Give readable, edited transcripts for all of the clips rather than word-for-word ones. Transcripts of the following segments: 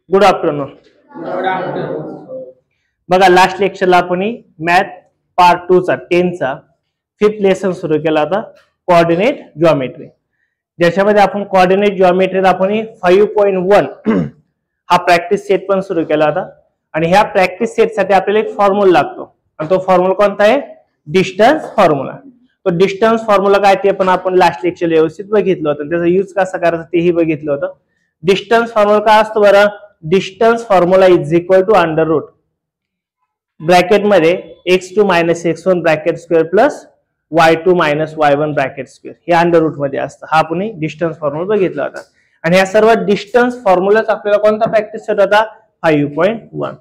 Good afternoon. बघा last लेक्चरला आपण math part 2 चा 10 चा 5th लेसन सुरू केला होता, कोऑर्डिनेट जिओमेट्री, ज्याच्यामध्ये आपण कोऑर्डिनेट जिओमेट्रीत आपण 5.1 हा प्रॅक्टिस सेट पण सुरू केला होता. आणि ह्या प्रॅक्टिस सेट साठी आपल्याला एक फॉर्म्युला लागतो आणि तो फॉर्म्युला कोणता आहे? Distance formula. तो डिस्टन्स फॉर्म्युला काय ते पण आपण लास्ट लेक्चरला व्यवस्थित बघितलं होतं, त्याचा यूज कसा करायचा तेही बघितलं होतं. डिस्टन्स फॉर्म्युला काय असतो बरं? Distance formula is equal to under root bracket मध्ये x2 - x1 bracket square plus y2 - y1 bracket square हे अंडर रूट मध्ये असतं. हा आपण डिस्टन्स फॉर्म्युला बघितला होता. आणि या सर्व डिस्टन्स फॉर्म्युलाच आपल्याला कोणता प्रॅक्टिस सेट होता? 5.1.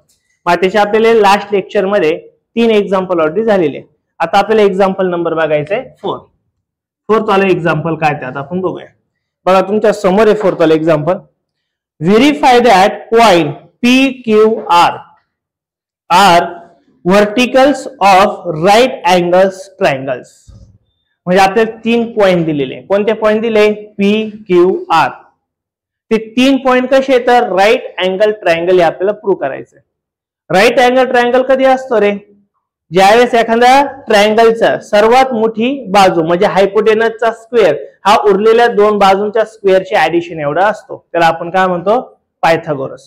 मग त्याचे आपल्याला लास्ट लेक्चर मध्ये 3 एक्झाम्पल ऑलरेडी झालेले. आता आपल्याला एक्झाम्पल नंबर बघायचा आहे 4. 4th वाला एक्झाम्पल काय ते आता आपण बघूया. बघा तुमच्या समोर आहे 4th वाला example. Verify that point PQR are verticals of right angles triangles. म्हणजे आपल्याला 3 पॉइंट दिलेले. कोणते पॉइंट दिले? PQR. ते 3 पॉइंट कसे तर राईट अँगल ट्रायंगल हे आपल्याला प्रूव्ह करायचं. राईट अँगल ट्रायंगल कधी असतो रे? ज्यावेळेस एखाद्या ट्रायंगलचा सर्वात मोठी बाजू म्हणजे हायपोटेनसचा स्क्वेअर हा उरलेल्या 2 बाजूंच्या स्क्वेअरचे ऍडिशन एवढा असतो, त्याला आपण काय म्हणतो? पायथागोरस.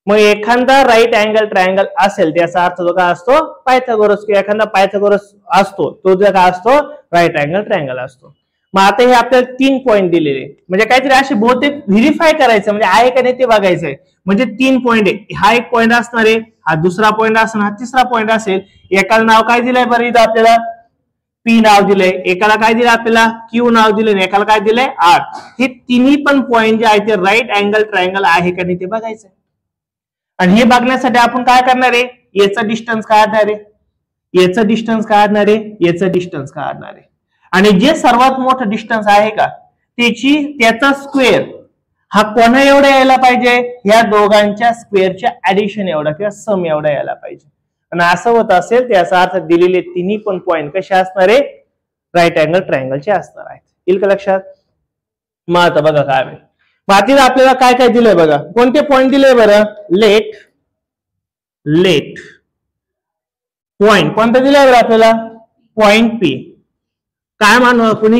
मग एखादा राईट अँगल ट्रायंगल असेल त्याचा अर्थ जो काय असतो? पायथागोरस. किंवा एखादा पायथागोरस असतो तो जो काय असतो? राईट अँगल ट्रायंगल असतो. मग आता हे आपल्याला 3 पॉइंट दिलेले म्हणजे काहीतरी असे बहुतेक व्हेरीफाय करायचं म्हणजे आहे का नाही ते बघायचंय. म्हणजे 3 पॉइंट आहे, हा एक पॉइंट असणार आहे, हा दुसरा पॉइंट असणार, हा तिसरा पॉइंट असेल. एकाला नाव काय दिलंय बरं? इथं आपल्याला P नाव दिलंय, एकाला काय दिलं आपल्याला? Q नाव दिलंय, एकाला काय दिलंय? R. हे तिन्ही पण पॉइंट जे आहेत ते राईट अँगल ट्रायंगल आहे का नाही ते बघायचंय. आणि हे बघण्यासाठी आपण काय करणार आहे? याचं डिस्टन्स काढणार आहे, याचं डिस्टन्स काढणार आहे, याचं डिस्टन्स काढणार आहे. आणि जे सर्वात मोठं डिस्टन्स आहे का त्याचा स्क्वेअर हा कोणा एवढा यायला पाहिजे? या दोघांच्या स्क्वेअरच्या ऍडिशन एवढा किंवा सम एवढा यायला पाहिजे. आणि असं होत असेल त्याचा अर्थ दिलेले तिन्ही पण पॉइंट कसे असणार आहे? राईट अँगल ट्रायंगलचे असणार आहेत. येईल का लक्षात? मग आता बघा काय मातीला आपल्याला काय काय दिलंय बघा. कोणते पॉइंट दिले बरं? लेट पॉइंट कोणता दिलाय बरं आपल्याला? Point P. काय मानू आपण?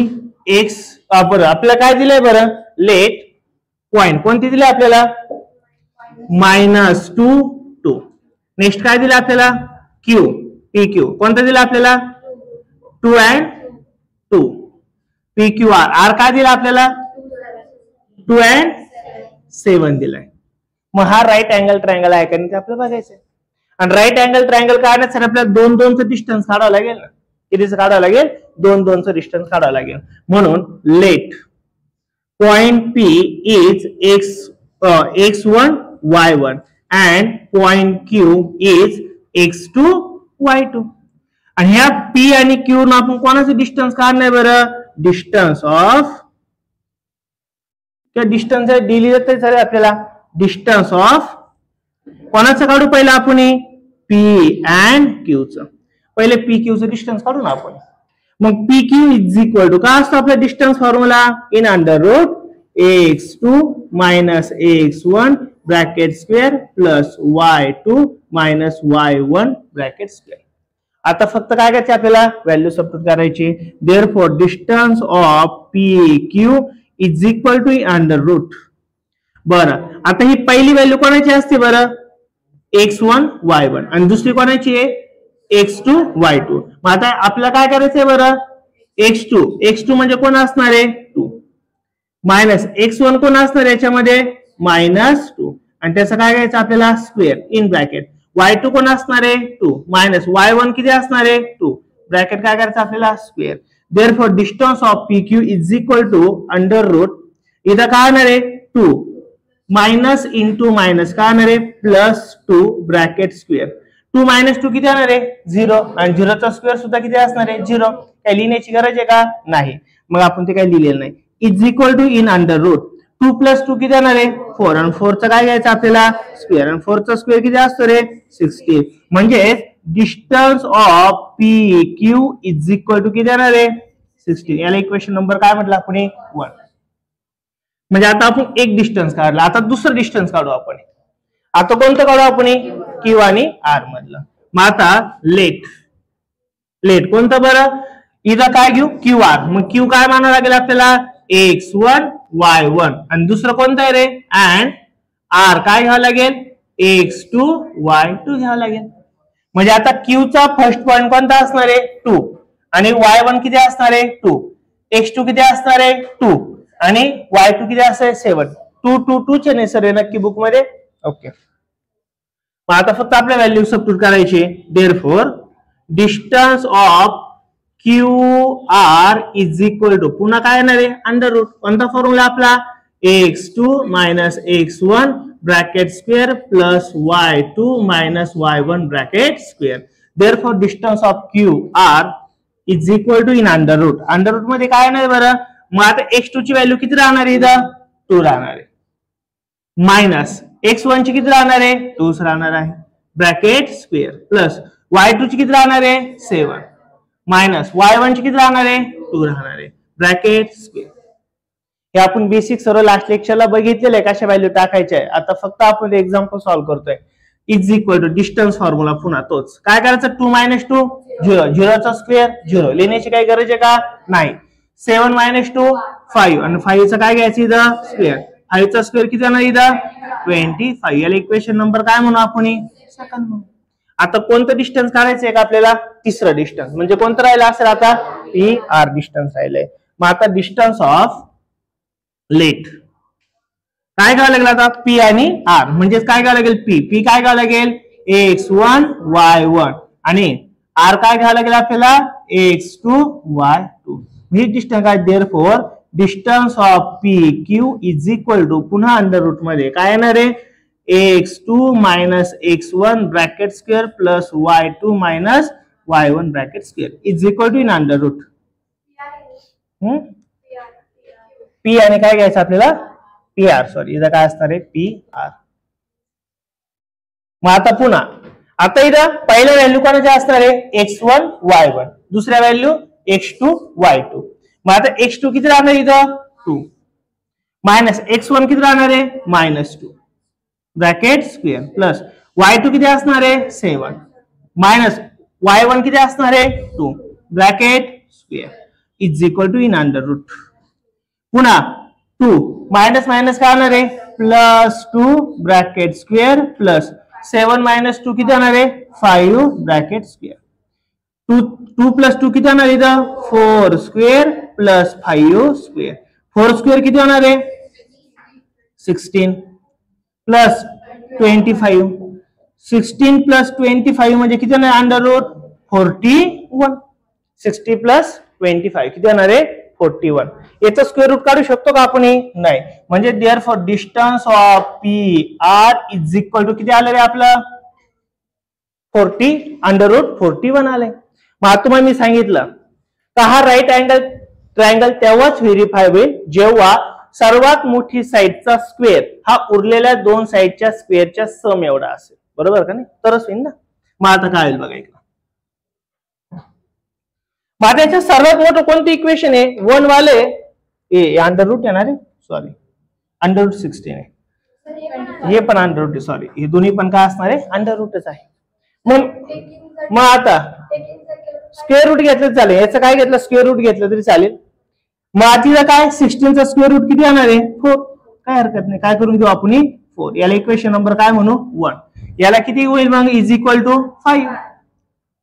एक्स. बरं आपल्याला काय दिलंय बरं? लेट पॉइंट कोणती दिली आपल्याला? -2 2. नेक्स्ट काय दिलं आपल्याला? Q PQ कोणता दिला आपल्याला? 2 and 2. PQR R काय दिला आपल्याला? 2 and 7 दिलाय. मग हा राईट अँगल ट्रायंगल आहे का नाही ते आपल्याला बघायचंय. आणि राईट अँगल ट्रायंगल काढण्यासाठी आपल्याला 2-2चं डिस्टन्स काढावं लागेल ना. कितीचं काढावं लागेल? 2-2चं डिस्टन्स काढावं लागेल. म्हणून let point P is x1 y1 and point Q is x2 y2. आणि ह्या P आणि Q न आपण कोणाचं डिस्टन्स काढणार बरं? डिस्टन्स ऑफ किंवा डिस्टन्स दिली जाते सर आपल्याला. डिस्टन्स ऑफ कोणाचं काढू पहिला आपण? P and Q चं. पहिले PQ चं डिस्टन्स काढू ना आपण. मग PQ इज इक्वल टू काय असतो आपला distance formula? In under root x2 - x1 bracket square plus y2 - y1 bracket square. आता फक्त काय करायचे आपल्याला? व्हॅल्यू सबस्टिट्यूट करायची. Therefore distance of PQ is equal to under root. बरं आता ही पहिली व्हॅल्यू कोणाची असते बरं? x1 y1 आणि दुसरी कोणाची आहे? x2 y2. मग आता आपल्याला काय करायचंय बरं? x2 म्हणजे कोण असणार आहे? 2 मायनस x1 कोण असणार याच्यामध्ये? -2 आणि त्याचं काय करायचं आपल्याला? Square in bracket. y2 कोण असणार आहे? 2 मायनस y1 किती असणार आहे? 2 ब्रॅकेट काय करायचं आपल्याला? Square. Therefore distance of PQ is equal to under root. इथं काय होणार आहे? 2 मायनस इंटू मायनस काय होणार आहे? +2 ब्रॅकेट स्क्वेअर. 2 - 2 किती असणार आहे? 0 आणि 0चा स्क्वेअर सुद्धा किती असणार आहे? 0. काही लिहिण्याची गरज आहे का? नाही. मग आपण ते काही लिहिलेलं नाही. Is equal to in under root 2 + 2 किती येणार आहे? 4 आणि 4चं काय घ्यायचं आपल्याला? स्क्वेअर. आणि 4चा स्क्वेअर किती असतो रे? 60. म्हणजे distance of PQ is equal to किती येणार आहे? 60. याला इक्वेशन नंबर काय म्हटलं आपण? 1. म्हणजे आता आपण एक डिस्टन्स काढला, आता दुसरं डिस्टन्स काढू आपण. आता कोणतं काढू आपण? क्यू आणि आर मधलं. मग आता लेट कोणतं बरं? इथं काय घेऊ? Q R. मग क्यू काय मानावं लागेल आपल्याला? x1 y1. आणि दुसरं कोणतं आहे रे? अँड आर काय घ्यावं लागेल? x2 y2 घ्यावं लागेल. म्हणजे आता क्यू चा फर्स्ट पॉइंट कोणता असणार आहे? 2. आणि y1 किती असणार आहे? 2. x2 किती असणार आहे? 2. आणि y2 किती असणार आहे? 7. 2 2 2 चे नाही सर नक्की बुक मध्ये. ओके. मग आता फक्त आपल्या व्हॅल्यू सबस्टिट्यूट करायची. Therefore distance of Q R is equal to, पुन्हा काय येणार आहे? Under route. कोणता फॉर्म्युला आपला? x2 minus x1 bracket square plus y2 minus y1 bracket square. Therefore distance of Q R is equal to in under root. Under root मध्ये काय येणार बरं? मग आता x2 ची व्हॅल्यू किती राहणार आहे? इथं 2 राहणार आहे. मायनस x1 ची किती राहणार आहे? 2 राहणार आहे. ब्रॅकेट स्क्वेअर प्लस y2 ची किती राहणार आहे? 7. मायनस y1 ची किती राहणार आहे? 2 राहणार आहे. Bracket square. हे आपण बेसिक सर्व लास्ट लेक्चरला बघितलेलं आहे कशा व्हॅल्यू टाकायच्या आहे. आता फक्त आपण एक्झाम्पल सॉल्व्ह करतोय. Is equal to distance formula पुन्हा तोच. काय करायचं? 2 मायनस 2 0. 0 चा स्क्वेअर 0. लिहिण्याची काही गरज आहे का? नाही. 7 मायनस 2 5. आणि 5 चा काय घ्यायचं इथं? स्क्वेअर. 5 चा स्क्वेअर किती येणार इथं? 25. याला इक्वेशन नंबर काय म्हणू आपण? सेकंड म्हणू. आता कोणतं डिस्टन्स काढायचंय का आपल्याला? तिसरं डिस्टन्स. म्हणजे कोणतं राहिलं असेल आता? पी आर डिस्टन्स राहिलंय. मग आता डिस्टन्स ऑफ लेट काय घ्यावं लागेल आता? पी आणि आर. म्हणजे काय घ्यावं लागेल? पी काय घ्यावं लागेल? x1 y1. आणि आर काय घ्यावं लागेल आपल्याला? x2 y2. ही डिस्टन्स काय? Therefore distance of P Q is equal to, पुन्हा अंडर रूट मध्ये काय येणार आहे? x2 minus x1 bracket square plus y2 minus y1 bracket square is equal to in under root. P आणि काय घ्यायचं आपल्याला? P R. सॉरी इथं काय असणार आहे? P R. मग आता पुन्हा आता इथं पहिल्या व्हॅल्यू कोणाच्या असणार आहे? x1 y1. दुसऱ्या व्हॅल्यू x2 y2. मग आता x2 किती राहणार इथं? 2. मायनस x1 किती राहणार आहे? -2 ब्रॅकेट स्क्वेअर प्लस y2 किती असणार आहे? 7. मायनस y1 किती असणार आहे? 2 bracket square is equal to in under root. पुन्हा 2 मायनस मायनस काय होणार आहे? +2 ब्रॅकेट स्क्वेअर प्लस 7 मायनस 2 किती होणार आहे? 5 ब्रॅकेट स्क्वेअर. 2 प्लस 2 किती होणार इथं? 4 स्क्वेअर प्लस 5 स्क्वेअर. 4 स्क्वेअर किती होणार आहे? 16 प्लस 25. 16 प्लस 25 म्हणजे किती होणार? Under route 41. 60 प्लस 25 किती होणार आहे? 41. याचा स्क्वेअर रूट काढू शकतो का आपण? नाही. म्हणजे therefore distance of P R is equal to किती आलं रे आपलं? 40 अंडर रूट 41 आलंय. मग आता तुम्हाला मी सांगितलं का हा राईट अँगल ट्रायंगल तेव्हाच व्हेरीफाय होईल जेव्हा सर्वात मोठी साईडचा स्क्वेअर हा उरलेल्या दोन साईडच्या स्क्वेअरच्या सम एवढा असेल. बरोबर का नाही? तरच होईल ना. मग आता काय होईल बघा इकडे. मग याच्या सर्वात मोठं कोणतं इक्वेशन आहे? 1 वाले अंडर रूट येणार आहे. सॉरी अंडर रूट 16 आहे. हे पण अंडर रूट आहे. सॉरी हे दोन्ही पण काय असणार आहे? अंडर रूटच आहे. मग आता स्क्वेअर रूट घेतलं चालेल. याचं काय घेतलं? स्क्वेअर रूट घेतलं तरी चालेल. मग आधीला काय? 16 चा स्क्वेअर रूट किती येणार आहे? 4. काय हरकत नाही. काय करून घेऊ आपण? 4. याला इक्वेशन नंबर काय म्हणू? 1. याला किती होईल मग? Is equal to 5.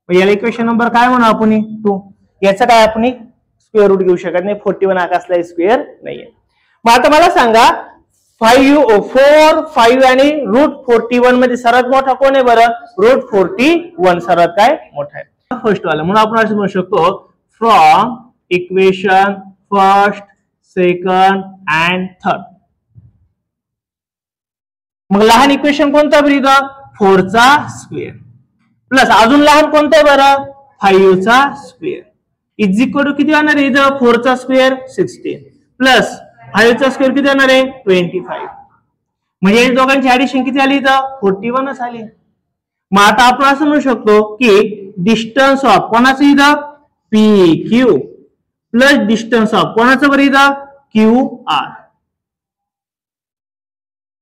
याला इक्वेशन नंबर काय म्हणू आपण? 2. याचा काय आपण स्क्वेअर रूट घेऊ शकत नाही. 41 हा कसला स्क्वेअर नाहीये. मग आता मला सांगा 4 5 आणि रूट 41 मध्ये सर्वात मोठा कोण आहे बरं? रूट 41 सर्वात काय मोठा आहे? फर्स्ट वाला. म्हणून आपण असं म्हणू शकतो from equation first second and third. मग लहान इक्वेशन कोणतं बरं? 4 चा स्क्वेअर प्लस अजून लहान कोणतं आहे बरं? 5 चा स्क्वेअर इज इक्वल टू किती होणार आहे इथं? 4 चा स्क्वेअर 16 प्लस 5 चा स्क्वेअर किती होणार आहे? 25. म्हणजे या दोघांची ऍडिशन किती आली इथं? 41 आली. मग आता आपण असं म्हणू शकतो की डिस्टन्स ऑफ कोणाचं इथं? P Q plus distance of कोणाचं बरं इथं? Q R.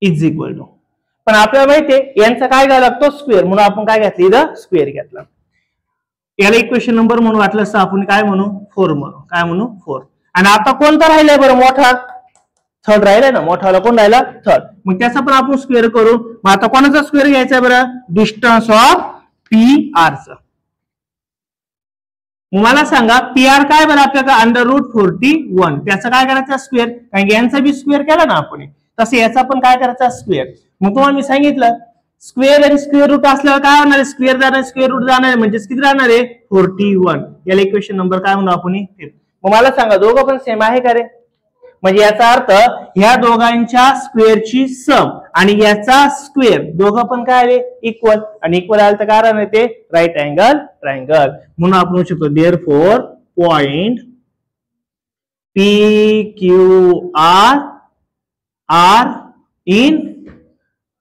Is equal to, पण आपल्याला माहितीये यांचा काय घ्यावा लागतो स्क्वेअर, म्हणून आपण काय घेतलं इथं स्क्वेअर घेतला. याला इक्वेशन नंबर म्हणून वाटलं असतं आपण काय म्हणू 4 म्हणू, काय म्हणू 4. आणि आता कोणता राहिलाय बरं मोठा, थर्ड राहिलाय ना, मोठाला कोण राहिला थर्ड, मग त्याचा पण आपण स्क्वेअर करू. मग आता कोणाचा स्क्वेअर घ्यायचा आहे बरं, डिस्टन्स ऑफ पी आर चा. मला सांगा पी आर काय बरं आपल्याला √41, त्याचा काय करायचा स्क्वेअर, कारण की यांचा बी स्क्वेअर केला ना आपण, तसं याचा पण काय करायचा स्क्वेअर. मग तुम्हाला मी सांगितलं स्क्वेअर आणि स्क्वेअर रूट असल्यावर काय होणार आहे, स्क्वेअर जाणार स्क्वेअर रूट जाणार, म्हणजे किती राहणार आहे 41. याला इक्वेशन नंबर काय म्हणू आपण. मग मला सांगा दोघं पण सेम आहे का रे, म्हणजे याचा अर्थ ह्या दोघांच्या स्क्वेअरची सम आणि याचा स्क्वेअर दोघं पण काय आले इक्वल, आणि इक्वल आलं तर काय राहणार ते राईट अँगल ट्रायंगल. म्हणून आपण म्हणू शकतो therefore point P Q R are in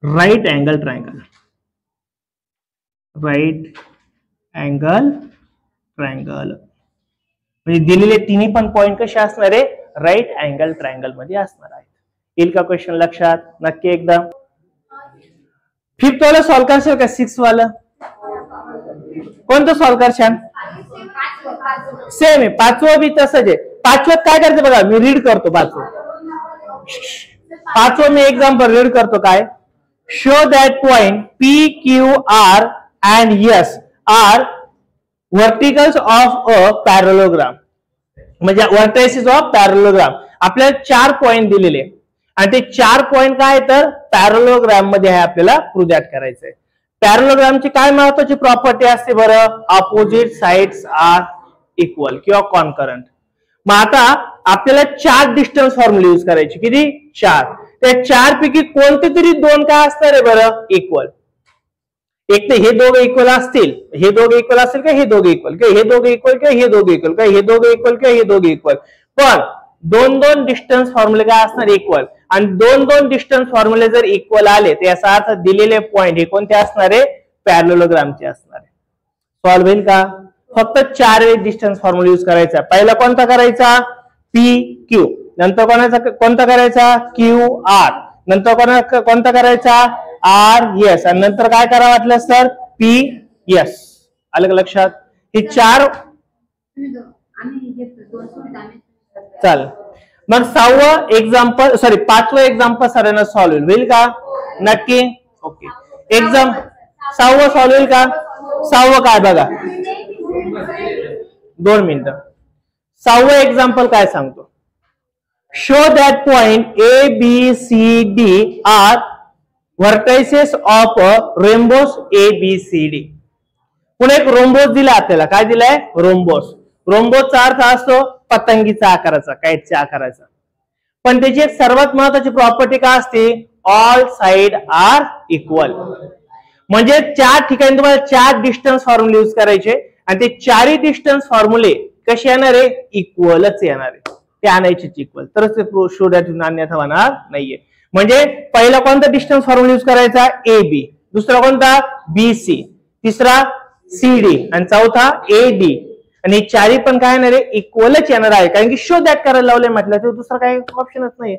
right angle triangle. Right angle triangle म्हणजे दिलेले तिन्ही पण पॉइंट कसे असणार आहे राईट अँगल ट्रायंगल मध्ये असणार आहेत. येईल का क्वेश्चन लक्षात नक्की एकदा. फिफ्थ वाला सॉल्व करशाल का, सिक्स वाला कोणतं सॉल्व करशाल. सेम आहे, पाचवं बी तसंच आहे. पाचव्यात काय करायचं बघा, मी रीड करतो पाचवं मी एक्झाम्पल रीड करतो. काय, show that point P Q R and S are verticals of a parallelogram, म्हणजे वर्टायसेस ऑफ पॅरलोग्राम. आपल्याला 4 पॉइंट दिलेले आणि ते 4 पॉइंट काय तर पॅरलोग्राम मध्ये आहे, आपल्याला प्रूव्ह दॅट करायचंय. पॅरलोग्रामची काय महत्वाची प्रॉपर्टी असते बरं, अपोजिट साइड्स आर इक्वल किंवा कॉन्करंट. मग आता आपल्याला 4 डिस्टन्स फॉर्म्युला यूज करायची, किती 4. त्या 4 पैकी कोणते तरी 2 काय असणार आहे बरं इक्वल. एक तर हे दोघे इक्वल असतील, हे दोघे इक्वल असतील का हे दोघे इक्वल, किंवा हे दोघे इक्वल किंवा हे दोघे इक्वल, किंवा हे दोघे इक्वल किंवा हे दोघे इक्वल. पण 2-2 डिस्टन्स फॉर्म्युले काय असणार इक्वल, आणि 2-2 डिस्टन्स फॉर्म्युले जर इक्वल आले तर याचा अर्थ दिलेले पॉइंट हे कोणते असणार आहे पॅरलोग्रामचे असणार आहे. सॉल्व्ह होईल का. फक्त 4 वेळेस डिस्टन्स फॉर्म्युला यूज करायचा. पहिला कोणता करायचा पी क्यू, नंतर कोणता करायचा क्यू आर, नंतर कोणता करायचा आर एस, आणि नंतर काय करावं वाटलं सर पी एस. आलं का लक्षात. हे 4 चाल. मग 6वं एक्झाम्पल सॉरी 5वं एक्झाम्पल सरांना सॉल्व्ह होईल का नक्की. ओके, 6वं सॉल्व्ह होईल का. 6वं काय बघा 2 मिनिटं. 6वं एक्झाम्पल काय सांगतो, show that point A B C D are vertices of rhombus A B C D. पुन्हा एक रोम्बोस दिला आपल्याला, काय दिलाय रोम्बोस. रोम्बोसचा अर्थ असतो पतंगीचा आकाराचा, काईटच्या आकाराचा. पण त्याची एक सर्वात महत्वाची प्रॉपर्टी काय असते, ऑल साइड आर इक्वल. म्हणजे 4 ठिकाणी तुम्हाला 4 डिस्टन्स फॉर्म्युले यूज करायचे, आणि ते 4ही डिस्टन्स फॉर्म्युले कसे येणार आहे इक्वलच येणार आहे, ते आणायचे इक्वल, तरच ते शो दॅट अन्यथा होणार नाहीये. म्हणजे पहिला कोणता डिस्टन्स फॉर्म्युला यूज करायचा ए बी, दुसरा कोणता बी सी, तिसरा सी डी, आणि चौथा ए डी. आणि 4ही पण काय येणार आहे इक्वलच येणार आहे, कारण की शो दॅट करायला लावले म्हटलं तर दुसरा काही ऑप्शनच नाही.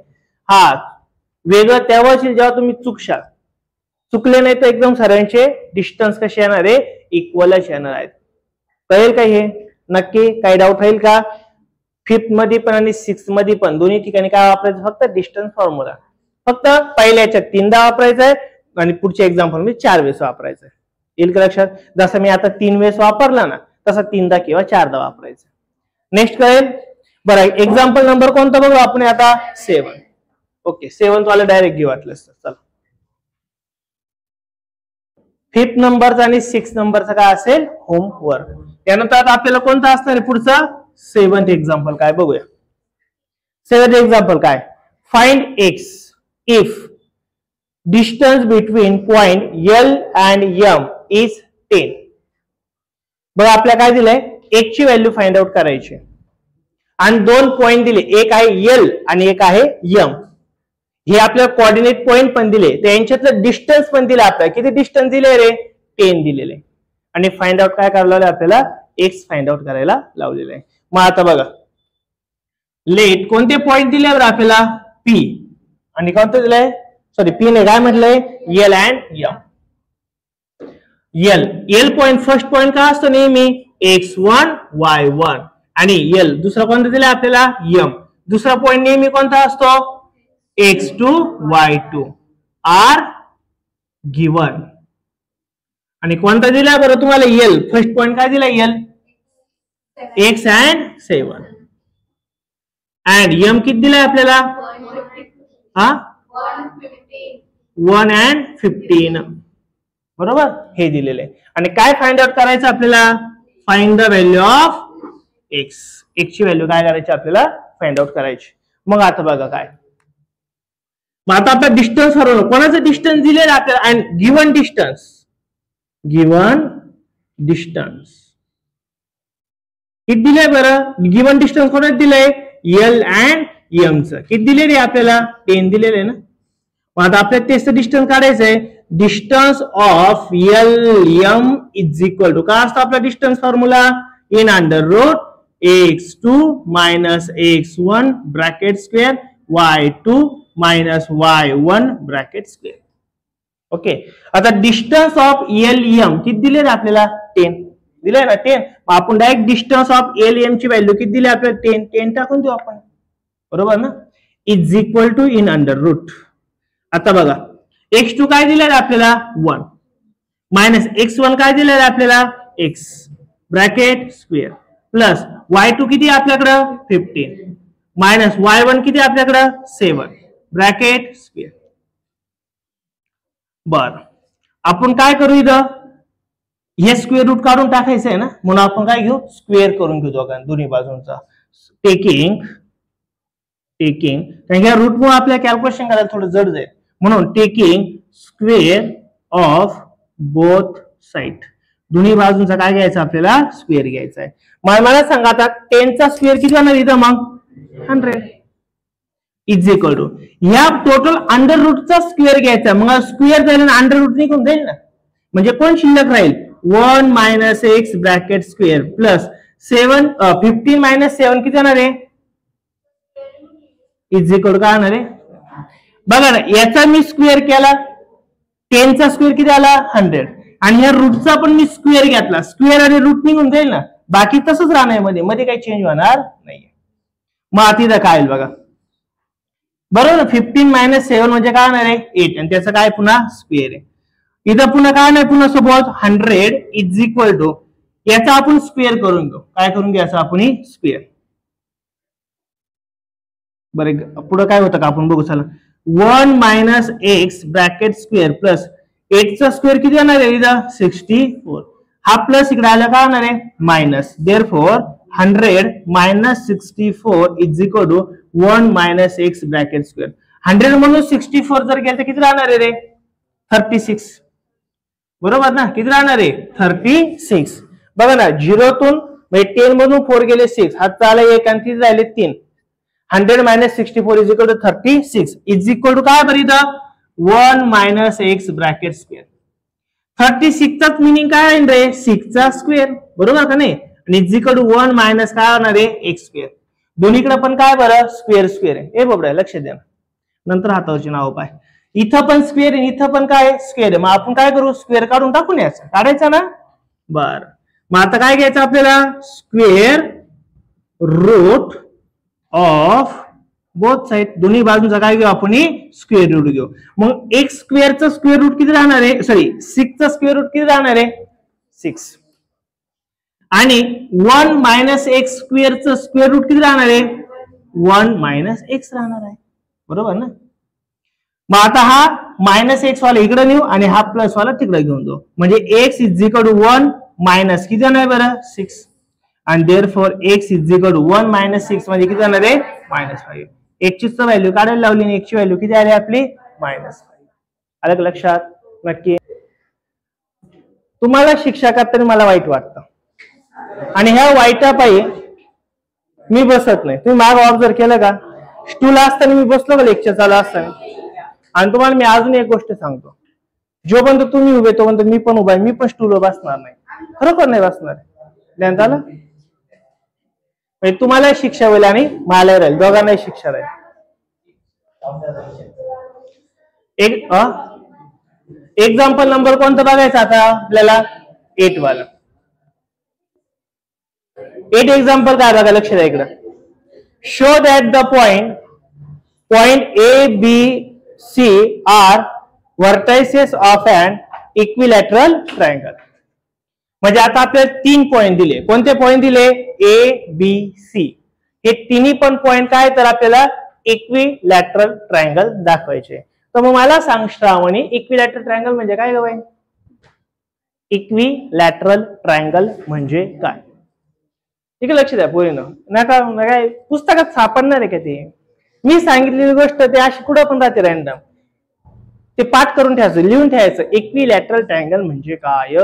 हा वेगळं तेव्हा जेव्हा तुम्ही चुकले नाही तर एकदम सर्वांचे डिस्टन्स कसे येणार आहे इक्वलच येणार आहेत. कळेल का हे नक्की, काही डाऊट राहील का. 5th मध्ये पण आणि 6th मध्ये पण दोन्ही ठिकाणी काय वापरायचं फक्त डिस्टन्स फॉर्म्युला. फक्त पहिल्याच्या 3दा वापरायचा आहे आणि पुढच्या एक्झाम्पल मध्ये 4 वेळेस वापरायचं आहे. येईल का लक्षात. जसं मी आता 3 वेळेस वापरला ना तसं 3दा किंवा 4दा वापरायचं. नेक्स्ट कळेल. बरं एक्झाम्पल नंबर कोणता बघू आपण आता 7. ओके 7th वाला डायरेक्ट घेऊ वाटलं तर चला. 5th नंबरचा आणि 6th नंबरचा काय असेल होमवर्क. त्यानंतर आता आपल्याला कोणता असणार आहे पुढचा 7th एक्झाम्पल काय बघूया. 7th एक्झाम्पल काय, find X if distance between point L and M is 10. बघा आपल्याला काय दिलंय x ची व्हॅल्यू फाइंड आउट करायची आणि 2 पॉइंट दिले, एक आहे एल आणि एक आहे एम. हे आपल्याला कोऑर्डिनेट पॉइंट पण दिले, त्यांच्यातलं डिस्टन्स पण दिलं. आपल्याला किती डिस्टन्स दिले रे 10 दिलेले, आणि फाइंड आउट काय करायला लावलं आपल्याला एक्स फाइंड आउट करायला लावलेलं आहे. मग आता बघा लेट कोणते पॉइंट दिले आपल्याला पी, आणि कोणतं दिलंय सॉरी पी ने काय म्हटलंय L and M. L point first point काय असतो नेहमी x1 y1 आणि एल दुसरा कोणता दिला आपल्याला एम. दुसरा पॉइंट नेहमी कोणता असतो x2 y2 आर गिवन. आणि कोणता दिला बरं तुम्हाला एल फर्स्ट पॉइंट काय दिला L x and 7 and m किती दिलाय आपल्याला 1 and 15 बरोबर हे दिलेले आहे. आणि काय फाइंड आउट करायचं आपल्याला find the value of x. x ची व्हॅल्यू काय करायची आपल्याला फाइंड आउट करायची. मग आता बघा काय मग आता आपला डिस्टन्स ठरवलं कोणाचं डिस्टन्स दिलेलं आपल्याला अँड गिवन किती दिलंय बरं गिवन डिस्टन्स कोणाचं दिलंय एल अँड एम चं किती दिले रे आपल्याला 10 दिलेलं आहे ना. मग आता आपल्याला तेच डिस्टन्स काढायचंय distance of L M is equal to काय असतो आपला distance formula in under root x2 minus x1 bracket square y2 minus y1 bracket square. Okay आता डिस्टन्स ऑफ एल एम किती दिले रे आपल्याला 10 दिलंय ना 10. आपण direct distance of L M ची व्हॅल्यू किती दिली आपल्याला 10 टाकून देऊ आपण बरोबर ना is equal to in under root. आता बघा x2 काय दिलंय आपल्याला 1 मायनस x1 काय दिलंय आपल्याला x bracket square plus y2 किती आपल्याकडं 15 मायनस y1 किती आपल्याकडं 7 ब्रॅकेट स्क्वेअर. बर आपण काय करू इथं हे स्क्वेअर रूट काढून टाकायचं आहे ना म्हणून आपण काय घेऊ स्क्वेअर करून घेऊ दोन्ही बाजूंचा टेकिंग कारण या रूट मुळे आपल्याला कॅल्क्युलेशन करायला थोडं जड जाईल म्हणून taking square of both side दोन्ही बाजूंचा काय घ्यायचं आपल्याला स्क्वेअर घ्यायचा आहे. मला सांगा आता 10 चा स्क्वेअर किती होणार इथं मग 100 इज इक्वल टू ह्या टोटल अंडर रूटचा स्क्वेअर घ्यायचा मग स्क्वेअर जाईल ना अंडर रूट निघून जाईल ना म्हणजे कोण शिल्लक राहील 1 minus X bracket square plus 15 minus 7 किती येणार आहे इज इक्वल टू काय होणार आहे बघा ना याचा मी स्क्वेअर केला 10 चा स्क्वेअर किती आला 100 आणि ह्या रूटचा पण मी स्क्वेअर घेतला स्क्वेअर आणि रूट निघून जाईल ना बाकी तसंच राहणार मध्ये काही चेंज होणार नाहीये. मग आता इथं काय बघा बरोबर ना 15 मायनस 7 म्हणजे काय होणार आहे 8 आणि त्याचं काय पुन्हा स्क्वेअर आहे. इथं पुन्हा काय नाही पुन्हा सपोज 100 इज इक्वल टू याचा आपण स्क्वेअर करून घेऊ काय करून घ्यायचं आपण स्क्वेअर. बरं पुढे काय होतं का आपण बघू चला 1 minus X bracket square plus 8 चा स्क्वेअर किती येणार आहे इथं 64 हा प्लस इकडे आला काय होणार आहे minus therefore 100 minus 64 is equal to 1 minus X bracket square 100 म्हणून 64 जर गेलं तर किती राहणार आहे रे 36 बरोबर ना किती राहणार आहे 36. बघा ना 0 तून म्हणजे 10 मधून 4 गेले 6 हात आला 1 आणि 3 राहिले 3 100 minus 64 is equal to 36 is equal to काय बरं इथं 1 मायनस एक्स ब्रॅकेट स्क्वेअर 36 चा मीनिंग काय आहे रे 6 चा स्क्वेअर बरोबर का नाही आणि इज इक्वल टू 1 मायनस काय होणार आहे एक्स स्क्वेअर दोन्हीकडे पण काय बरं स्क्वेअर स्क्वेअर आहे हे बाबा लक्ष द्या नंतर हातावरची नाव पाय इथं पण स्क्वेअर आहे इथं पण काय स्क्वेअर आहे मग आपण काय करू स्क्वेअर काढून टाकून यायचं काढायचं ना बर. मग आता काय घ्यायचं आपल्याला square root of both side दोन्ही बाजूंचा काय घेऊ आपण स्क्वेअर रूट घेऊ. मग एक्स स्क्वेअरचा स्क्वेअर रूट किती राहणार आहे सॉरी 6 चा स्क्वेअर रूट किती राहणार आहे 6 आणि 1 मायनस एक्स स्क्वेअरचं स्क्वेअर रूट किती राहणार आहे 1 मायनस एक्स राहणार आहे बरोबर ना. मग आता हा मायनस एक्स वाला इकडे नेऊ आणि हा प्लस वाला तिकडे घेऊन जाऊ म्हणजे X is equal to 1 minus किती जाणार बरं 6 आणि therefore X is equal to 1 minus 6 म्हणजे किती जाणार आहे -5 एक्स ची व्हॅल्यू काढायला लावली आणि एक्स ची व्हॅल्यू किती आली आपली -5 आलं का लक्षात. नक्की तुम्हाला शिक्षकात तरी मला वाईट वाटतं आणि ह्या वाईटापायी मी बसत नाही. तुम्ही माग ऑब्झर्व केलं का स्टूल असताना मी बसलो का लेक्चर चालू असताना आणि तुम्हाला मी अजून एक गोष्ट सांगतो जोपर्यंत तुम्ही उभे तोपर्यंत मी पण उभा आहे मी पण स्टूलवर बसणार नाही खरोखर नाही बसणार ध्यान आलं तुम्हाला शिक्षा होईल आणि मला राहील दोघांनाही शिक्षा राहील. एक्झाम्पल नंबर कोणता बघायचा आता आपल्याला 8 वाला. 8 एक्झाम्पल काय बघा, लक्ष द्या इकडं. Show that the point A B C are vertices of an equilateral triangle. म्हणजे आता आपल्याला 3 पॉइंट दिले. कोणते पॉइंट दिले? A B C. हे तिन्ही पण पॉइंट काय तर आपल्याला इक्विलॅटरल ट्रायंगल दाखवायचे. तर मग मला सांग श्रावणी, इक्विलॅटरल ट्रायंगल म्हणजे काय गं? इक्विलॅटरल ट्रायंगल म्हणजे काय? ठीक आहे, लक्ष द्या पोरींनो. नका काय पुस्तकात सापडणार आहे का ते? मी सांगितलेली गोष्ट ते अशी कुठं पण राहते रॅन्डम. ते पाठ करून ठेवायचं, लिहून ठेवायचं. इक्विलॅटरल ट्रायंगल म्हणजे काय?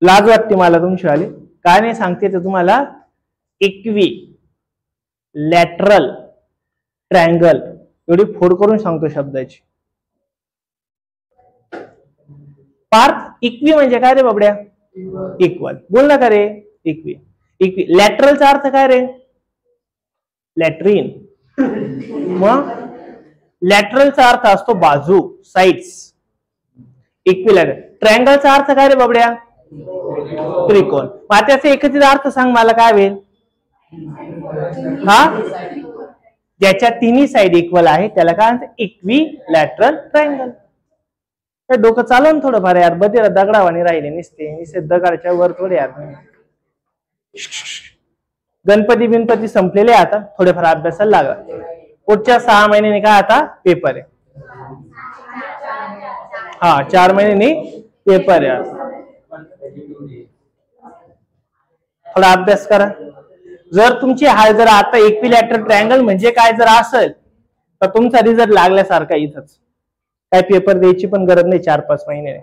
लाज वाटते मला तुमची आली. काय नाही सांगते तर तुम्हाला इक्विलॅटरल ट्रायंगल एवढी फोड करून सांगतो शब्दाची. पार्थ, इक्वी म्हणजे काय रे बाबड्या? इक्वल. बोल ना का रे? इक्वी. लॅटरलचा अर्थ काय रे? लॅट्रिन. मग लॅटरलचा अर्थ असतो बाजू, साइड्स. इक्विलॅटरल. ट्रायंगलचा अर्थ काय रे बाबड्या? त्रिकोण. त्याचा एकत्रित अर्थ सांग मला काय होईल? हा, ज्याच्या तिन्ही साइड इक्वल आहे त्याला काय म्हणतात? Equilateral triangle. काय डोकं चालवून थोडंफार यार. बदे दगडावाने राहिले निसते दगडाच्या वर थोडे यार. गणपती बिनपती संपलेले आता, थोडेफार अभ्यासाला लागा. पुढच्या 6 महिन्यांनी काय आता पेपर आहे. हा, 4 महिन्यांनी पेपर आहे. थोडा अभ्यास करा. जर तुमची जर आता इक्विलॅटरल ट्रायंगल म्हणजे काय जर असेल तर तुमचा रिझल्ट लागल्यासारखा इथंच. काय पेपर द्यायची पण गरज नाही 4-5 महिने.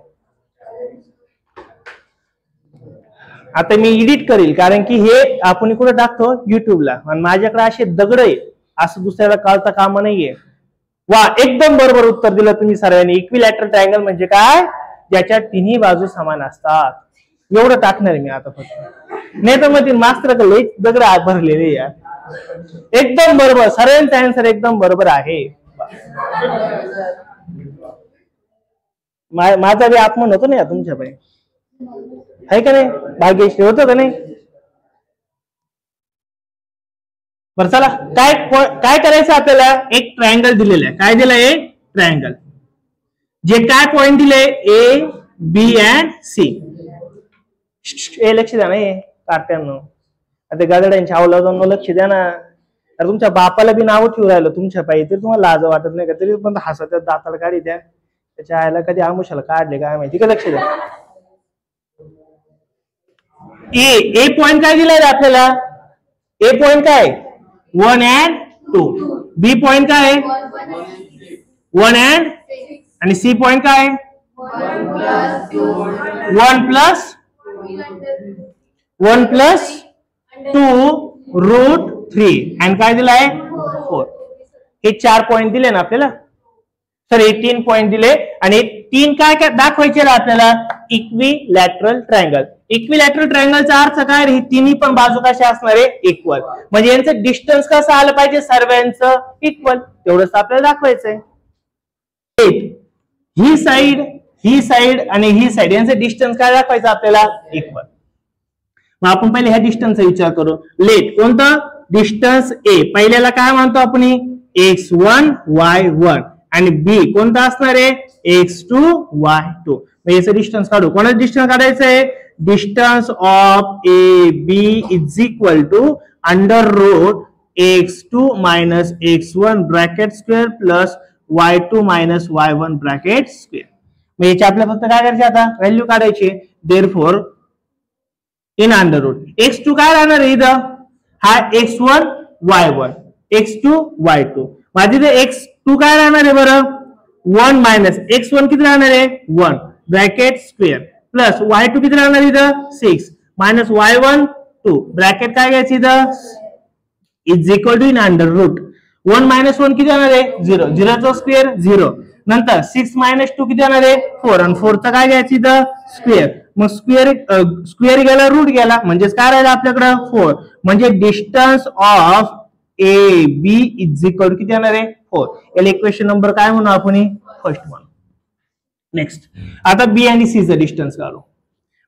आता मी एडिट करील, कारण की हे आपण कुठे टाकतो? युट्यूबला. आणि माझ्याकडे असे दगड आहे असं दुसऱ्याला कळता कामा नाहीये. वा, एकदम बरोबर उत्तर दिलं तुम्ही सर्वांनी. इक्विलॅटरल ट्रायंगल म्हणजे काय? ज्याच्या तिन्ही बाजू समान असतात. एवढं टाकणार मी आता फक्त. नाही तर मग मास्टर दगड भरलेले यार. एकदम बरोबर. सर्वांचा आन्सर एकदम बरोबर आहे. माझा बी अपमान होतो ना या तुमच्या पायी, आहे का नाही? भाग्यश्री होतो का नाही? बरं चला, काय करायचं आपल्याला? एक ट्रायंगल दिलेलं आहे. काय दिलंय? ट्रायंगल. जे काय पॉइंट दिले? A B and C. लक्ष द्या ना कार्ट्यांनो. आता गादड्यांच्या अवलादांना लक्ष द्या ना. तर तुमच्या बापाला बी नाव ठेवून राहिलं तुमच्या पायी, तरी तुम्हाला लाज वाटत नाही का? तरी पण हसत दाताला काढी द्या. त्याच्या आईला कधी आमुशाला काढले काय माहिती का? लक्ष द्या. ए पॉइंट काय दिलाय आपल्याला? ए पॉइंट काय? 1 and 2. बी पॉइंट काय? 1 and आणि सी पॉइंट काय? 1 plus 2 root 3 आणि काय दिलाय? 4. हे 4 पॉइंट दिले ना आपल्याला. तर 18 पॉइंट दिले. आणि 3 काय काय दाखवायचे आपल्याला? Equilateral triangle. इक्विलॅटरल ट्रायंगलचा अर्थ काय? ही तिन्ही पण बाजू कशा असणार आहे? इक्वल. म्हणजे यांचं डिस्टन्स कसं आलं पाहिजे? सर्वांचं इक्वल. तेवढंच आपल्याला दाखवायचंय. ही साइड आणि ही साइड यांचं डिस्टन्स काय दाखवायचं आपल्याला? इक्वल. मग आपण पहिले ह्या डिस्टन्सचा विचार करू. लेट कोणतं? Distance A. पहिल्याला काय म्हणतो आपण? x1 y1. आणि बी कोणता असणार आहे? x2 y2. मग याचं डिस्टन्स काढू. कोणाचं डिस्टन्स काढायचं आहे? Distance of A B is equal to under root x2 minus x1 bracket square plus y2 minus y1 bracket square. मग याची आपल्याला फक्त काय करायचे आता? व्हॅल्यू काढायची. Therefore in under root x2 काय राहणार आहे इथं? हा x1 y1 x2 y2. माझी ते x2 काय राहणार आहे बरं? 1 मायनस x1 किती राहणार आहे? 1 ब्रॅकेट स्क्वेअर प्लस y2 किती राहणार इथं? 6 मायनस y1 2 ब्रॅकेट काय घ्यायचं इथं? Is equal to in under root 1 minus 1 किती राहणार आहे? 0. 0चा स्क्वेअर 0. नंतर 6 मायनस 2 किती राहणार आहे? 4. आणि 4चा काय घ्यायचं इथं? स्क्वेअर. मग स्क्वेअर गेला रूट गेला, म्हणजेच काय राहिलं आपल्याकडं? 4. म्हणजे distance of A B is equal किती येणार आहे 4. याला इक्वेशन नंबर काय म्हणू आपण फर्स्ट म्हणू. नेक्स्ट आता बी आणि सी चं डिस्टन्स काढू.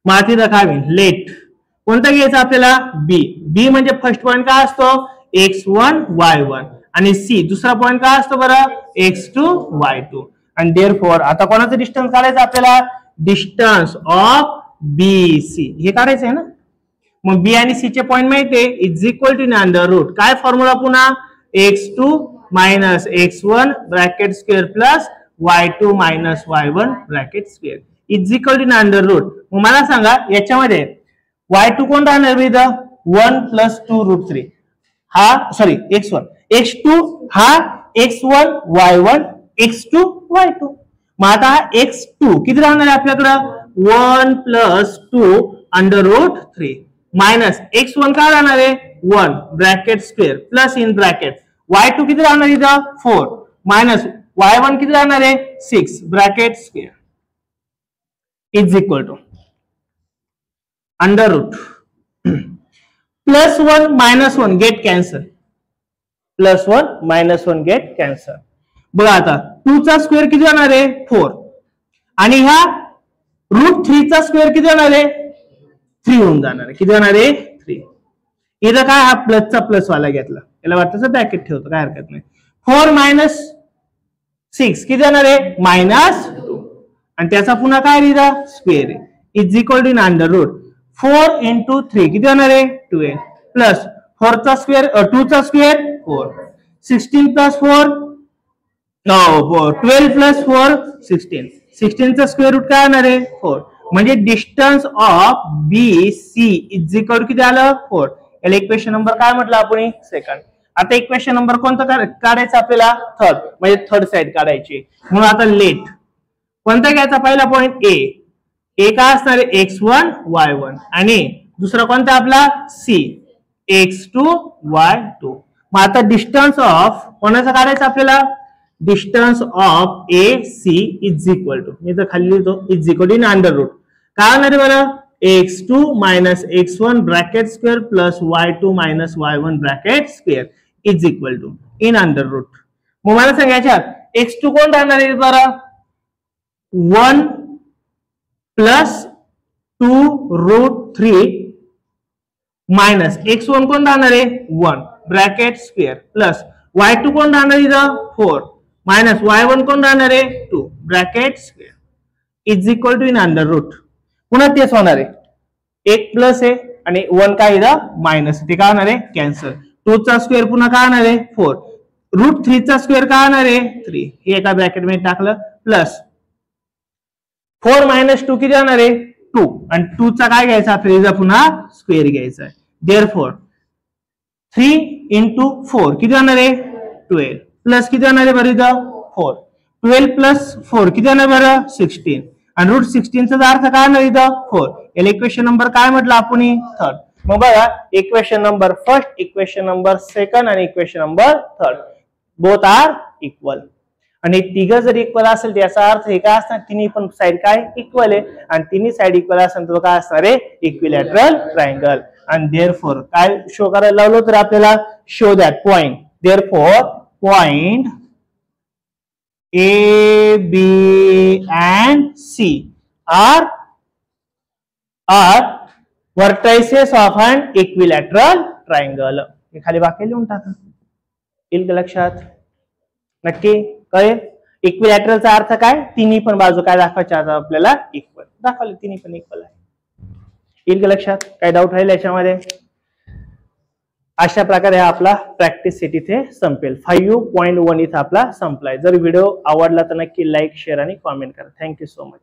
मग तिथं काय होईल लेट कोणता घ्यायचा आपल्याला बी. बी म्हणजे फर्स्ट पॉइंट काय असतो x1 y1 आणि सी दुसरा पॉइंट काय असतो बरं x2 y2 आणि देअरफॉर आता कोणाचं डिस्टन्स काढायचं आपल्याला डिस्टन्स ऑफ बी सी हे काढायचं आहे ना. मग बी आणि सी चे पॉइंट माहिती आहे is equal to under root काय फॉर्म्युला पुन्हा x2 minus x1 bracket square plus y2 minus y1 bracket square is equal to under root. मग मला सांगा याच्यामध्ये y2 कोण राहणार इथं 1 प्लस 2 रूट 3 हा सॉरी x1 x2 हा x1 y1 x2 y2. मग आता हा x2 किती राहणार आहे आपल्याकडं 1 plus 2 under route 3 minus x1 काय राहणार आहे 1 bracket square plus in bracket y2 किती राहणार इथं 4 मायनस y1 किती राहणार आहे 6 bracket square is equal to under root plus 1 minus 1 get cancel plus 1 minus 1 get cancel. बघा आता 2 चा स्क्वेअर किती होणार आहे 4 आणि ह्या रूट 3 चा स्क्वेअर किती होणार आहे 3 होऊन जाणार आहे. किती होणार आहे 3. इथं काय हा प्लसचा प्लस वाला घेतला याला वाटतं ब्रॅकेट ठेवतो काय हरकत नाही. 4 मायनस 6 किती होणार आहे मायनस 2 आणि त्याचा पुन्हा काय लिहिला स्क्वेअर आहे is equal to under root 4 into 3 किती होणार आहे 12 प्लस 4 चा स्क्वेअर 2 चा स्क्वेअर 4 16 प्लस 4 12 प्लस 4 16 16 चा स्क्वेअर रूट काय होणार आहे 4. म्हणजे distance of B C is equal किती आलं 4. याला इक्वेशन नंबर काय म्हटलं आपण सेकंड. आता इक्वेशन नंबर कोणता काढायचा आपल्याला थर्ड म्हणजे थर्ड साइड काढायची. म्हणून आता लेट कोणता घ्यायचा पहिला पॉइंट ए काय असणार आहे x1 y1 आणि दुसरा कोणता आपला सी x2 y2. मग आता डिस्टन्स ऑफ कोणाचा काढायचा आपल्याला distance of A C is equal to मी तर खाली लिहितो is equal to in under root काय होणार आहे बरं x2 minus x1 bracket square plus y2 minus y1 bracket square is equal to in under root. मग मला सांगायच्या x2 कोण राहणार आहे बरं 1 प्लस 2 रूट 3 मायनस x1 कोण राहणार आहे 1 ब्रॅकेट स्क्वेअर प्लस y2 कोण राहणार इथं 4 मायनस y1 कोण राहणार आहे 2 bracket square is equal to in under root. पुन्हा तेच होणार आहे एक प्लस आहे आणि 1 काय इथं मायनस ते काय होणार आहे कॅन्सल 2 चा स्क्वेअर पुन्हा काय होणार आहे 4 रूट 3 चा स्क्वेअर काय होणार आहे 3 हे एका ब्रॅकेट मध्ये टाकलं प्लस 4 मायनस 2 किती होणार आहे 2 आणि 2 चा काय घ्यायचा आपल्याला पुन्हा स्क्वेअर घ्यायचा आहे. देअरफॉर 3 इंटू 4 किती होणार आहे 12 प्लस किती होणार आहे बरं इथं 4 12 प्लस 4 किती होणार बरं 16 आणि रूट 16 चा अर्थ काय होणार इथं 4. याला इक्वेशन नंबर काय म्हटलं आपण थर्ड. मग बघा equation number first equation number second आणि equation number third both are equal आणि तिघं जर इक्वल असेल याचा अर्थ हे काय असणार तिन्ही पण साइड काय इक्वल आहे आणि तिन्ही साइड इक्वल असेल तर काय असणार आहे इक्विलॅटरल ट्रायंगल. आणि देअरफॉर काय शो करायला लावलं तर आपल्याला show that point therefore point A, B and C are vertices of an equilateral triangle. हे खाली वाक्य लिहून टाका येईल का लक्षात नक्की कळेल. इक्विलॅटरलचा अर्थ काय तिन्ही पण बाजू काय दाखवायच्या आपल्याला इक्वल दाखवले तिन्ही पण इक्वल आहे येईल का लक्षात. काय डाऊट राहील याच्यामध्ये. अशा प्रकारे हा आपला प्रॅक्टिस सेट इथे संपेल. 5.1 इथे आपला संपलाय. जर व्हिडिओ आवडला तर नक्की लाईक शेअर आणि कॉमेंट करा. Thank you so much.